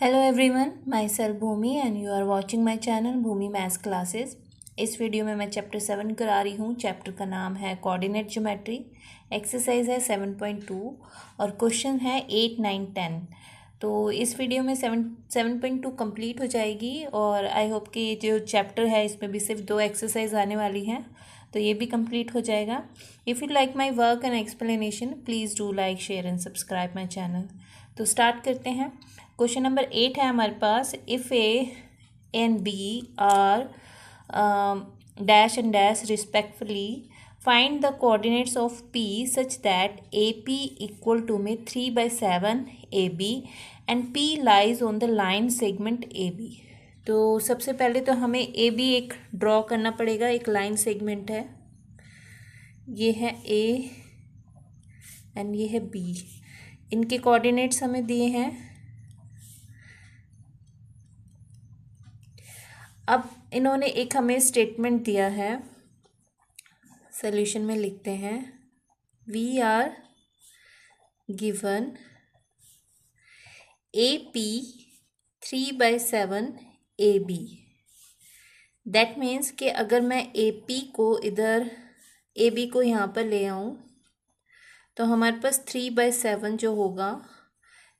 Hello everyone, myself Bhumi and you are watching my channel Bhumi maths classes. इस video में मैं chapter 7 करा रही हूँ। चैप्टर का नाम है कोऑर्डिनेट ज्योमेट्री। एक्सरसाइज है 7.2 और क्वेश्चन है 8, 9, 10। तो इस वीडियो में 7.2 कंप्लीट हो जाएगी और आई होप कि जो चैप्टर है इसमें भी सिर्फ 2 एक्सरसाइज आने वाली हैं, तो ये भी कंप्लीट हो जाएगा। If you like my work and explanation please do like, share and subscribe my channel. तो स्टार्ट करते हैं। क्वेश्चन नंबर 8 है हमारे पास। If A and B are dash and dash respectfully find the coordinates of P such that A P equal to में 3/7 A B and P lies on the line segment A B. तो सबसे पहले तो हमें A B एक draw करना पड़ेगा। एक लाइन सेगमेंट है, ये है ए एंड ये है बी। इनके कोऑर्डिनेट्स हमें दिए हैं। अब इन्होंने एक हमें स्टेटमेंट दिया है, सॉल्यूशन में लिखते हैं we are given A P 3/7 A B. That means कि अगर मैं ए पी को इधर ए बी को यहाँ पर ले आऊँ तो हमारे पास 3/7 जो होगा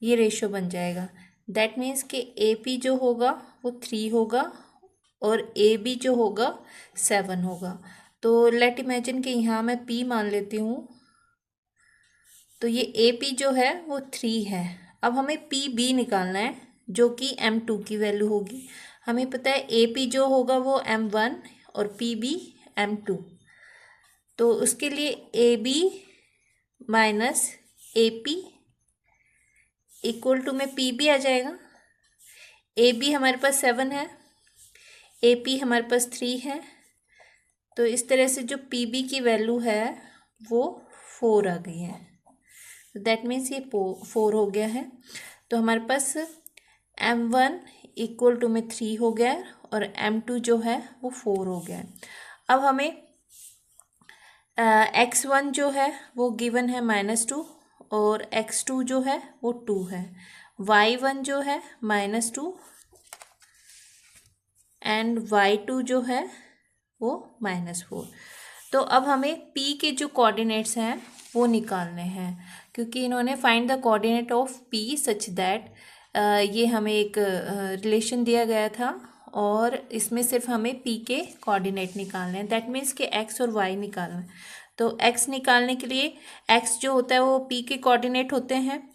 ये रेशो बन जाएगा। दैट मीन्स कि ए पी जो होगा वो 3 होगा और ए बी जो होगा 7 होगा। तो लेट इमेजिन कि यहाँ मैं पी मान लेती हूँ, तो ये ए पी जो है वो 3 है। अब हमें पी बी निकालना है जो कि M2 की वैल्यू होगी। हमें पता है ए पी जो होगा वो M1 और पी बी M2। तो उसके लिए A B minus A P equal to में पी बी आ जाएगा। ए बी हमारे पास 7 है, ए पी हमारे पास 3 है, तो इस तरह से जो पी बी की वैल्यू है वो 4 आ गई है। दैट मीन्स ये 4 हो गया है। तो हमारे पास M1 इक्वल टू में 3 हो गया है और M2 जो है वो 4 हो गया है। अब हमें X1 जो है वो गिवन है -2 और X2 जो है वो 2 है। Y1 जो है -2 एंड Y2 जो है वो -4। तो अब हमें P के जो कोऑर्डिनेट्स हैं वो निकालने हैं, क्योंकि इन्होंने find the coordinate of P such that, ये हमें एक रिलेशन दिया गया था और इसमें सिर्फ हमें P के कोऑर्डिनेट निकालने हैं। दैट मीन्स कि X और Y निकालना है। तो X निकालने के लिए X जो होता है वो P के कोऑर्डिनेट होते हैं,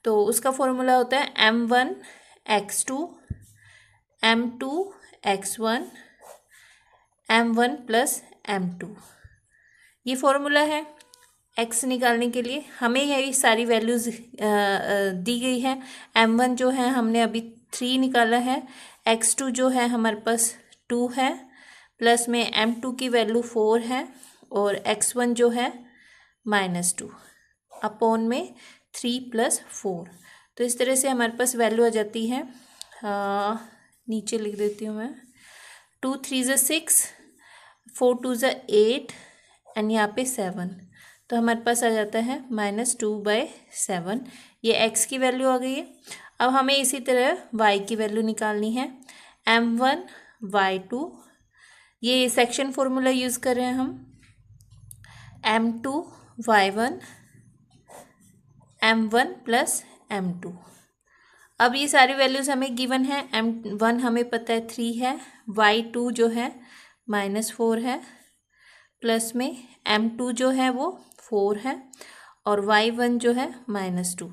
तो उसका फॉर्मूला होता है M1 X2 M2 X1 M1 plus M2। ये फॉर्मूला है x निकालने के लिए। हमें ये सारी वैल्यूज़ दी गई है। M1 जो है हमने अभी 3 निकाला है, X2 जो है हमारे पास 2 है, प्लस में M2 की वैल्यू 4 है और X1 जो है -2 अपॉन में 3 + 4। तो इस तरह से हमारे पास वैल्यू आ जाती है, नीचे लिख देती हूँ मैं, 2 3 6, 4 2 8 एंड यहाँ पे 7। तो हमारे पास आ जाता है -2/7। ये x की वैल्यू आ गई है। अब हमें इसी तरह y की वैल्यू निकालनी है। M1 Y2, ये सेक्शन फॉर्मूला यूज़ कर रहे हैं हम। M2 Y1 M1 plus M2। अब ये सारी वैल्यूज़ हमें गिवन है। M1 हमें पता है 3 है, Y2 जो है -4 है, प्लस में M2 जो है वो 4 है और Y1 जो है -2।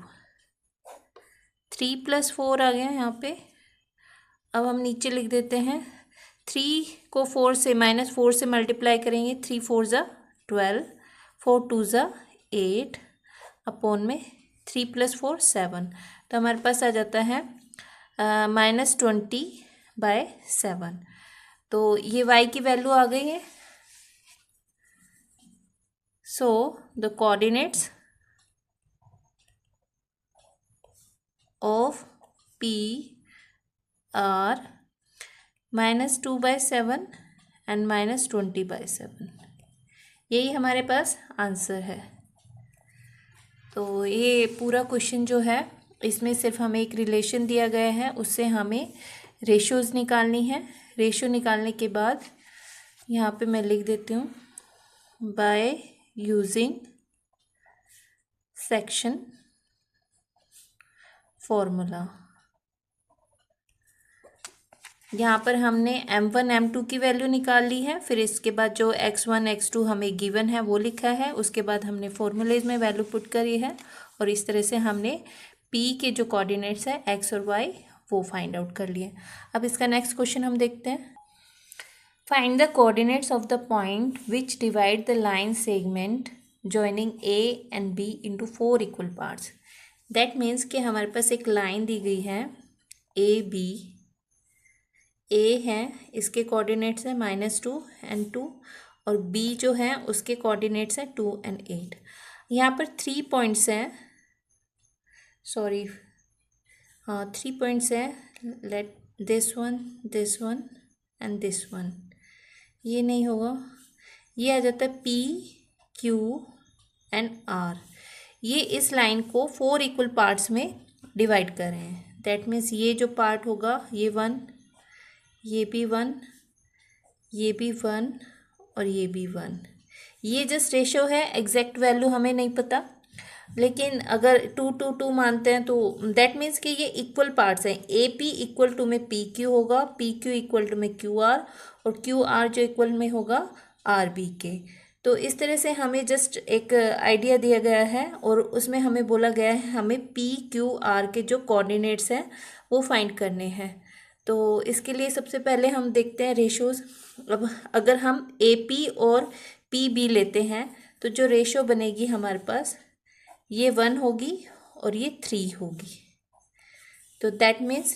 3 + 4 आ गया यहाँ पे। अब हम नीचे लिख देते हैं, 3 को 4 से -4 से मल्टीप्लाई करेंगे, 3 4 12, 4 2 8 अपॉन में 3 + 4 7। तो हमारे पास आ जाता है -20/7। तो ये y की वैल्यू आ गई है। So the coordinates of P are -2/7 and -20/7। यही हमारे पास आंसर है। तो ये पूरा क्वेश्चन जो है इसमें सिर्फ हमें एक रिलेशन दिया गया है, उससे हमें रेशोज़ निकालनी है। रेशो निकालने के बाद यहाँ पे मैं लिख देती हूँ बाय यूजिंग सेक्शन फॉर्मूला। यहाँ पर हमने m1 m2 की वैल्यू निकाल ली है, फिर इसके बाद जो x1 x2 हमें गिवन है वो लिखा है, उसके बाद हमने फॉर्मूलेज में वैल्यू पुट करी है और इस तरह से हमने p के जो कोऑर्डिनेट्स है x और y वो फाइंड आउट कर लिए। अब इसका नेक्स्ट क्वेश्चन हम देखते हैं। Find the coordinates of the point which divide the line segment joining a and b into 4 equal parts. That means कि हमारे पास एक लाइन दी गई है AB, ए है इसके कोऑर्डिनेट्स है -2 and 2 और बी जो है उसके कोऑर्डिनेट्स है 2 and 8। यहाँ पर 3 पॉइंट्स हैं, सॉरी हाँ 3 पॉइंट्स हैं। Let this one and this one, ये नहीं होगा, ये आ जाता है P Q एंड R। ये इस लाइन को 4 इक्वल पार्ट्स में डिवाइड कर रहे हैं। दैट मीन्स ये जो पार्ट होगा ये 1, ये भी 1, ये भी 1 और ये भी 1। ये जस्ट रेशो है, एग्जैक्ट वैल्यू हमें नहीं पता, लेकिन अगर 2 2 2 मानते हैं तो दैट मीन्स कि ये इक्वल पार्ट्स हैं। ए पी इक्वल टू में पी क्यू होगा, पी क्यू इक्वल टू में क्यू आर और क्यू आर जो इक्वल में होगा आर बी के। तो इस तरह से हमें जस्ट एक आइडिया दिया गया है और उसमें हमें बोला गया है हमें पी क्यू आर के जो कोऑर्डिनेट्स हैं वो फाइंड करने हैं। तो इसके लिए सबसे पहले हम देखते हैं रेशोज़। अब अगर हम ए पी और पी बी लेते हैं तो जो रेशो बनेगी हमारे पास ये 1 होगी और ये 3 होगी। तो दैट मीन्स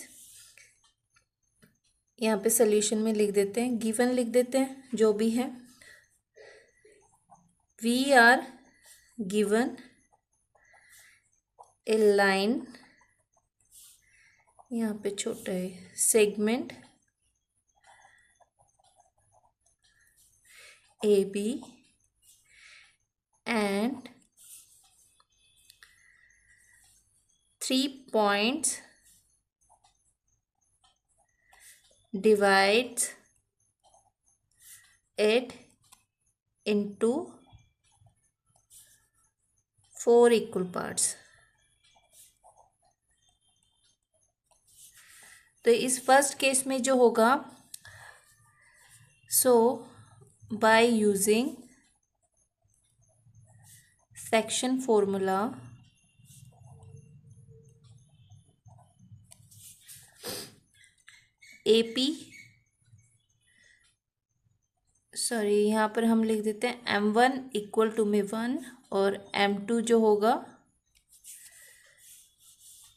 यहाँ पे सोल्यूशन में लिख देते हैं, गिवन लिख देते हैं जो भी है। We are given a line, यहाँ पे छोटा है, segment A B and 3 points divides it into 4 equal parts। तो इस फर्स्ट केस में जो होगा, so by using section formula A P, sorry यहाँ पर हम लिख देते हैं m1 इक्वल टू में 1 और m2 जो होगा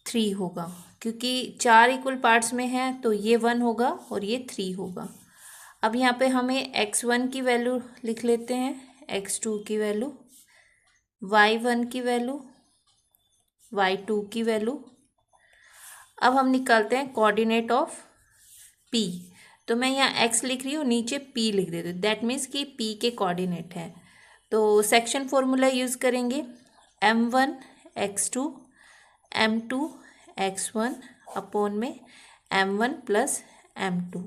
3 होगा, क्योंकि 4 इक्वल पार्ट्स में है तो ये 1 होगा और ये 3 होगा। अब यहाँ पे हमें x1 की वैल्यू लिख लेते हैं, x2 की वैल्यू, y1 की वैल्यू, y2 की वैल्यू। अब हम निकालते हैं कोऑर्डिनेट ऑफ p। तो मैं यहाँ x लिख रही हूँ, नीचे p लिख देती हूँ। दैट मीन्स कि p के कोऑर्डिनेट है। तो सेक्शन फॉर्मूला यूज़ करेंगे, m1 x2 m2 x1 upon में m1 प्लस m2।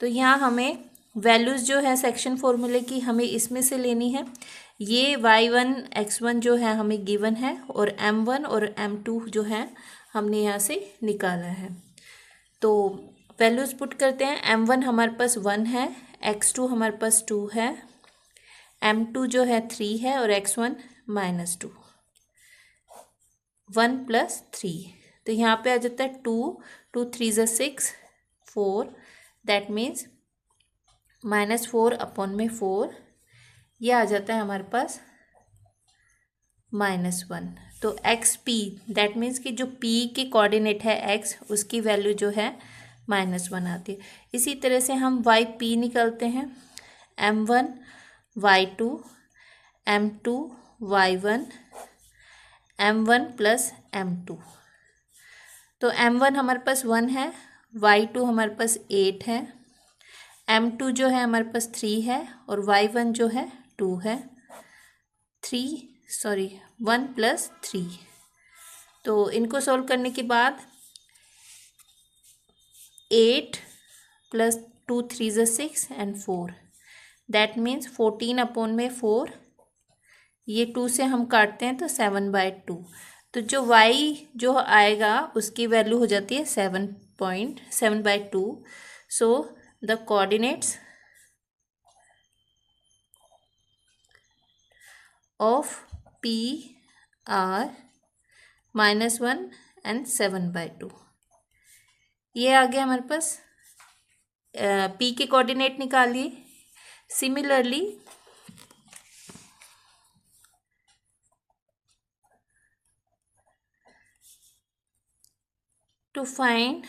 तो यहाँ हमें वैल्यूज़ जो है सेक्शन फॉर्मूले की हमें इसमें से लेनी है। ये y1 x1 जो है हमें गिवन है और m1 और m2 जो है हमने यहाँ से निकाला है। तो वैल्यूज़ पुट करते हैं। m1 हमारे पास 1 है, x2 हमारे पास 2 है, m2 जो है 3 है और x1 -2, 1 + 3। तो यहाँ पे आ जाता है 2 2 3 = 6 4। दैट मीन्स -4 अपॉन में 4, ये आ जाता है हमारे पास -1। तो एक्स पी, दैट मीन्स कि जो p के कोऑर्डिनेट है x, उसकी वैल्यू जो है -1 आती है। इसी तरह से हम वाई पी निकालते हैं, m1 y2 m2 y1 m1 plus m2। तो m1 हमारे पास 1 है, y2 हमारे पास 8 है, m2 जो है हमारे पास 3 है और y1 जो है 2 है। 1 + 3, तो इनको सॉल्व करने के बाद 8 प्लस 2 3 ज़ा 6 एंड 4, दैट मीन्स 14/4। ये 2 से हम काटते हैं तो 7/2। तो जो y जो आएगा उसकी वैल्यू हो जाती है 7/2। So the coordinates of P are -1 and 7/2। ये आ गया हमारे पास। P के कोऑर्डिनेट निकालिए। Similarly to find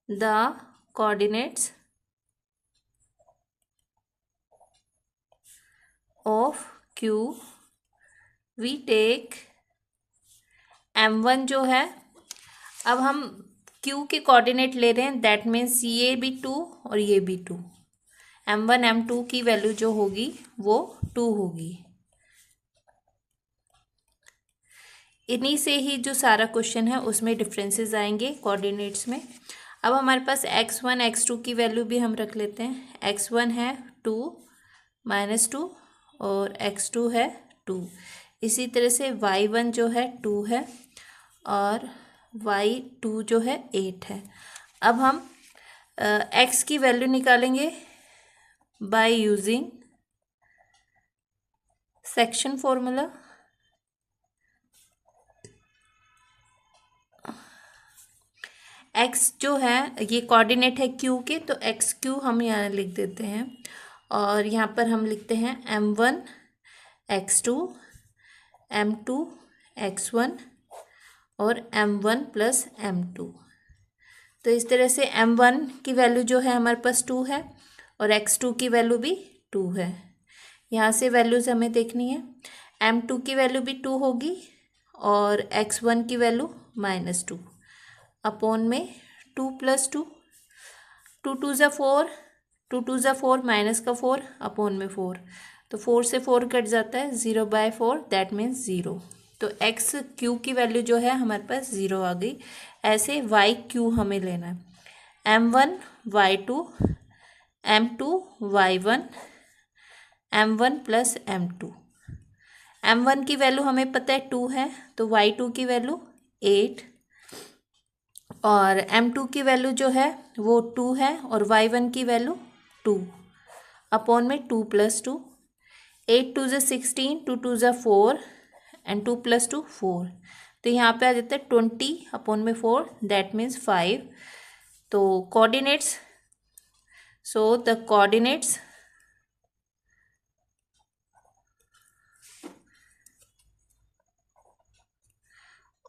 the coordinates of Q, we take m1 जो है, अब हम Q के कोऑर्डिनेट ले रहे हैं, दैट मीन्स ये भी 2 और ये भी 2। m1 m2 की वैल्यू जो होगी वो 2 होगी। इन्हीं से ही जो सारा क्वेश्चन है उसमें डिफरेंसेस आएंगे कोऑर्डिनेट्स में। अब हमारे पास x1 x2 की वैल्यू भी हम रख लेते हैं। x1 है 2 -2 और x2 है 2। इसी तरह से y1 जो है 2 है और y2 जो है 8 है। अब हम x की वैल्यू निकालेंगे bye using section formula. x जो है ये कोऑर्डिनेट है q के, तो एक्स क्यू हम यहाँ लिख देते हैं और यहाँ पर हम लिखते हैं m1 x2 m2 x1 और m1 प्लस m2। तो इस तरह से m1 की वैल्यू जो है हमारे पास 2 है और x2 की वैल्यू भी 2 है। यहाँ से वैल्यूज हमें देखनी है। m2 की वैल्यू भी 2 होगी और x1 की वैल्यू -2 अपॉन में 2 + 2, 2 2 ज़ा 4, 2 2 ज़ा 4 माइनस का 4 अपॉन में 4, तो 4 से 4 कट जाता है, 0/4 दैट मीन्स 0। तो एक्स क्यू की वैल्यू जो है हमारे पास 0 आ गई। ऐसे वाई क्यू हमें लेना है। m1 y2 m2 y1 m1 plus m2। m1 की वैल्यू हमें पता है 2 है, तो y2 की वैल्यू 8 और m2 की वैल्यू जो है वो 2 है और y1 की वैल्यू 2 अपॉन में 2 + 2, 8 2 ज़ा 16, 2 2 ज़ा 4 एंड 2 + 2 4। तो यहाँ पे आ जाता है 20 अपॉन में 4 दैट मीन्स 5। तो coordinates, so the coordinates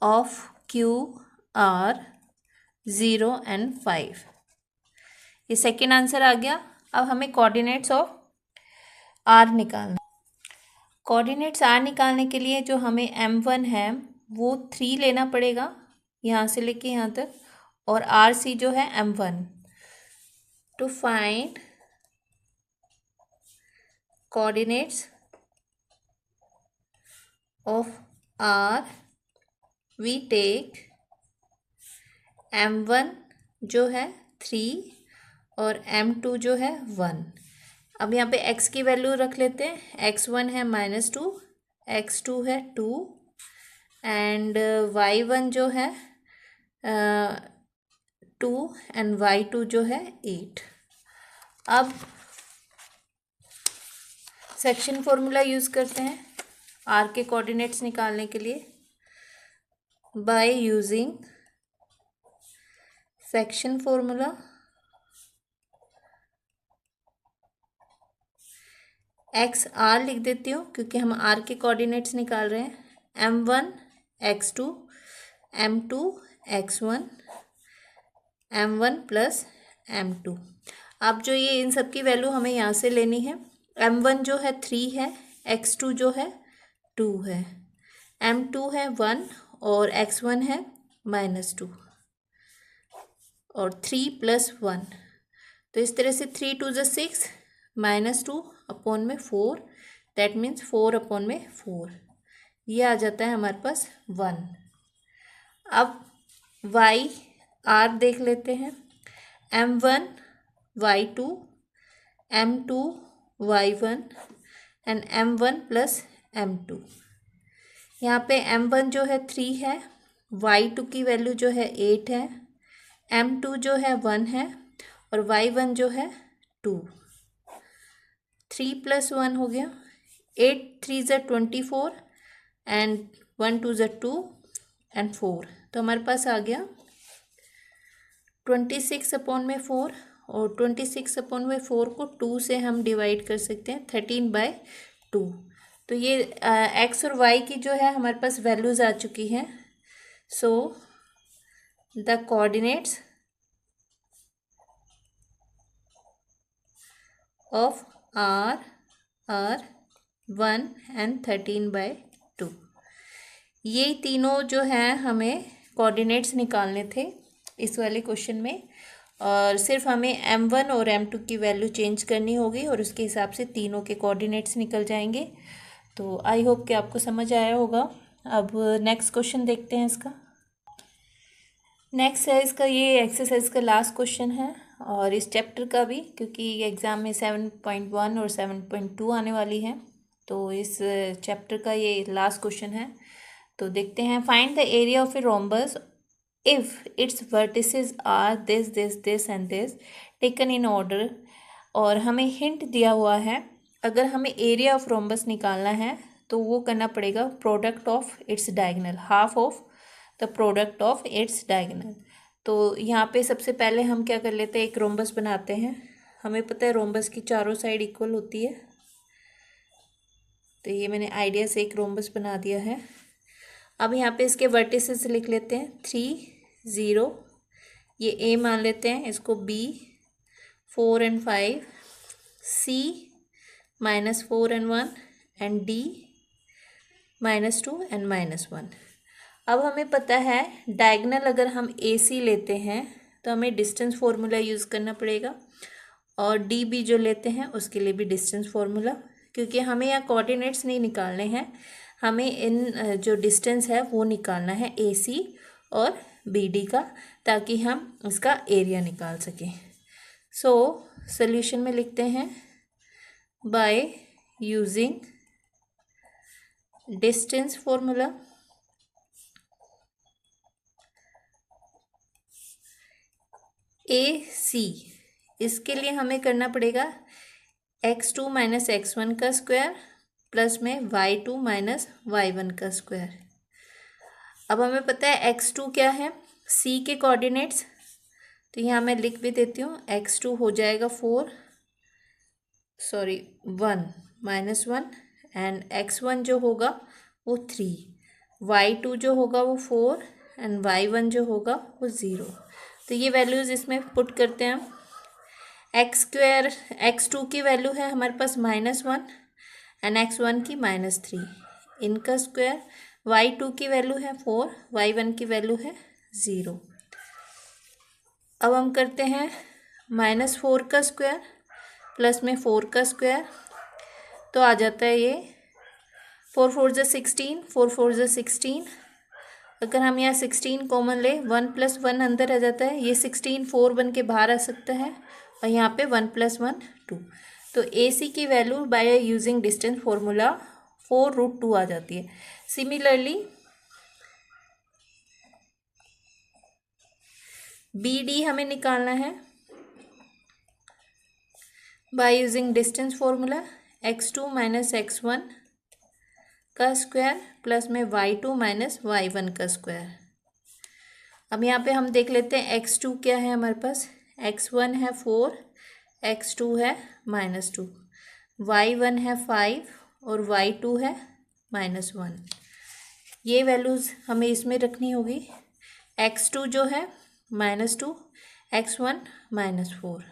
of Q are 0 and 5। ये सेकेंड आंसर आ गया। अब हमें कोऑर्डिनेट्स ऑफ आर निकालना। कोऑर्डिनेट्स आर निकालने के लिए जो हमें m1 है वो 3 लेना पड़ेगा यहाँ से लेके यहाँ तक, और आर सी जो है m1। To find coordinates of R we take m1 जो है 3 और m2 जो है 1। अब यहाँ पे x की वैल्यू रख लेते हैं। x1 है -2, x2 है 2 एंड y1 जो है 2 एंड y2 जो है 8। अब सेक्शन फॉर्मूला यूज़ करते हैं r के कोऑर्डिनेट्स निकालने के लिए by using section formula. X R लिख देती हूँ क्योंकि हम आर के कोऑर्डिनेट्स निकाल रहे हैं। m1 x2 m2 x1 m1 plus m2। अब जो ये इन सब की वैल्यू हमें यहाँ से लेनी है। m1 जो है 3 है, x2 जो है 2 है, m2 है 1 और x1 है -2 और 3 + 1। तो इस तरह से 3 2 ज़ा 6 -2 अपॉन में 4 दैट मीन्स 4 अपॉन में 4। ये आ जाता है हमारे पास 1। अब वाई आर देख लेते हैं, M1 Y2 M2 Y1 and M1 plus M2। यहाँ पे M1 जो है 3 है, Y2 की वैल्यू जो है 8 है, M2 जो है 1 है और Y1 जो है 2। 3 + 1 हो गया, 8 3 ज़ा 24 एंड 1 2 ज़ा 2 एंड 4। तो हमारे पास आ गया 26/4 और 26/4 को 2 से हम डिवाइड कर सकते हैं, 13/2। तो ये एक्स और वाई की जो है हमारे पास वैल्यूज़ आ चुकी हैं। So the coordinates of R are 1 and 13/2। ये तीनों जो हैं हमें कोऑर्डिनेट्स निकालने थे इस वाले क्वेश्चन में, और सिर्फ हमें M1 और M2 की वैल्यू चेंज करनी होगी और उसके हिसाब से तीनों के कोऑर्डिनेट्स निकल जाएंगे। तो आई होप कि आपको समझ आया होगा। अब नेक्स्ट क्वेश्चन देखते हैं इसका। नेक्स्ट है इसका, ये एक्सरसाइज का लास्ट क्वेश्चन है और इस चैप्टर का भी, क्योंकि एग्ज़ाम में 7.1 और 7.2 आने वाली है, तो इस चैप्टर का ये लास्ट क्वेश्चन है। तो देखते हैं, find the area of a rhombus if its vertices are this this this and this taken in order. और हमें हिंट दिया हुआ है, अगर हमें एरिया ऑफ रोम्बस निकालना है तो वो करना पड़ेगा product of its diagonal, half of the product of its diagonal. तो यहाँ पे सबसे पहले हम क्या कर लेते हैं, एक रोम्बस बनाते हैं। हमें पता है रोम्बस की चारों साइड इक्वल होती है, तो ये मैंने आइडिया से एक रोम्बस बना दिया है। अब यहाँ पे इसके वर्टिसेस लिख लेते हैं, 3 0, ये ए मान लेते हैं, इसको B 4 and 5, C -4 and 1 and D -2 and -1। अब हमें पता है डायगोनल अगर हम ए सी लेते हैं तो हमें डिस्टेंस फार्मूला यूज़ करना पड़ेगा, और डी बी जो लेते हैं उसके लिए भी डिस्टेंस फार्मूला, क्योंकि हमें यहाँ कोऑर्डिनेट्स नहीं निकालने हैं, हमें इन जो डिस्टेंस है वो निकालना है ए सी और बी डी का, ताकि हम इसका एरिया निकाल सकें। सो सॉल्यूशन में लिखते हैं, बाय यूजिंग डिस्टेंस फार्मूला ए सी, इसके लिए हमें करना पड़ेगा x2 - x1 का स्क्वायर प्लस में y2 - y1 का स्क्वायर। अब हमें पता है x2 क्या है, c के कोऑर्डिनेट्स, तो यहाँ मैं लिख भी देती हूँ, x2 हो जाएगा 1 -1 एंड x1 जो होगा वो 3, y2 जो होगा वो 4 एंड y1 जो होगा वो 0। तो ये वैल्यूज़ इसमें पुट करते हैं हम। x2 x2 की वैल्यू है हमारे पास -1 एंड x1 की -3, इनका स्क्वायर, y2 की वैल्यू है 4, y1 की वैल्यू है 0। अब हम करते हैं -4 का स्क्वायर प्लस में 4 का स्क्वायर, तो आ जाता है ये 4 4 ज़ा 16, 4 4 ज़ा 16। अगर हम यहाँ 16 कॉमन ले, 1 + 1 अंदर आ जाता है, ये 16 4 बन के बाहर आ सकता है, और यहाँ पे 1 + 1 2। तो ए सी की value by using distance formula 4√2 आ जाती है। सिमिलरली बी डी हमें निकालना है by using distance formula x2 - x1 का स्क्वायर प्लस में y2 - y1 का स्क्वायर। अब यहाँ पे हम देख लेते हैं x2 क्या है हमारे पास, x1 है 4, x2 है -2, y1 है 5 और y2 है -1। ये वैल्यूज़ हमें इसमें रखनी होगी, x2 जो है -2, x1 -4,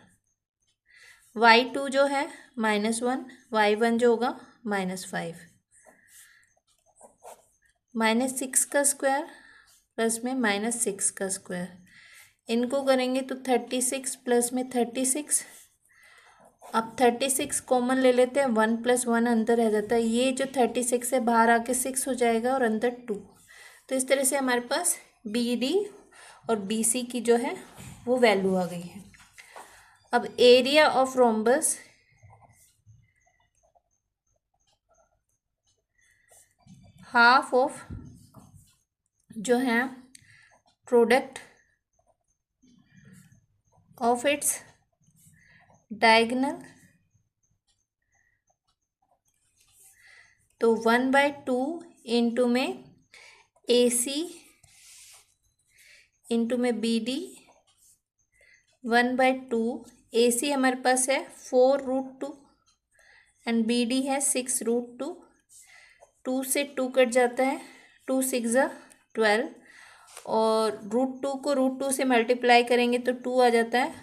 y2 जो है -1, y1 जो होगा -5, -6 का स्क्वायर प्लस में -6 का स्क्वायर, इनको करेंगे तो 36 प्लस में 36 अब 36 कॉमन ले लेते हैं, 1 + 1 अंदर रह जाता है, ये जो 36 है बाहर आके 6 हो जाएगा और अंदर 2। तो इस तरह से हमारे पास बी डी और बी सी की जो है वो वैल्यू आ गई है। अब area of rhombus half of जो है प्रोडक्ट ऑफ इट्स डायगोनल, तो 1/2 इंटू में ए सी इंटू में बी डी, 1/2 ए सी हमारे पास है 4√2 एंड बी डी है 6√2। 2 से 2 कट जाता है, 2 6 12 और √2 को √2 से मल्टीप्लाई करेंगे तो 2 आ जाता है,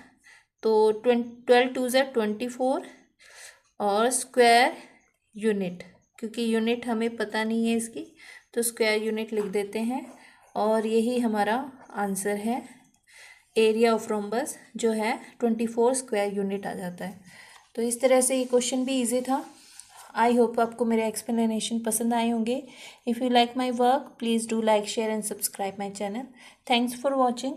तो 12 2 24 और स्क्वायर यूनिट, क्योंकि यूनिट हमें पता नहीं है इसकी तो स्क्वायर यूनिट लिख देते हैं और यही हमारा आंसर है। एरिया ऑफ रोम्बस जो है 24 स्क्वायर यूनिट आ जाता है। तो इस तरह से ये क्वेश्चन भी इजी था। आई होप आपको मेरे एक्सप्लेनेशन पसंद आए होंगे। If you like my work please do like share and subscribe my channel. Thanks for watching.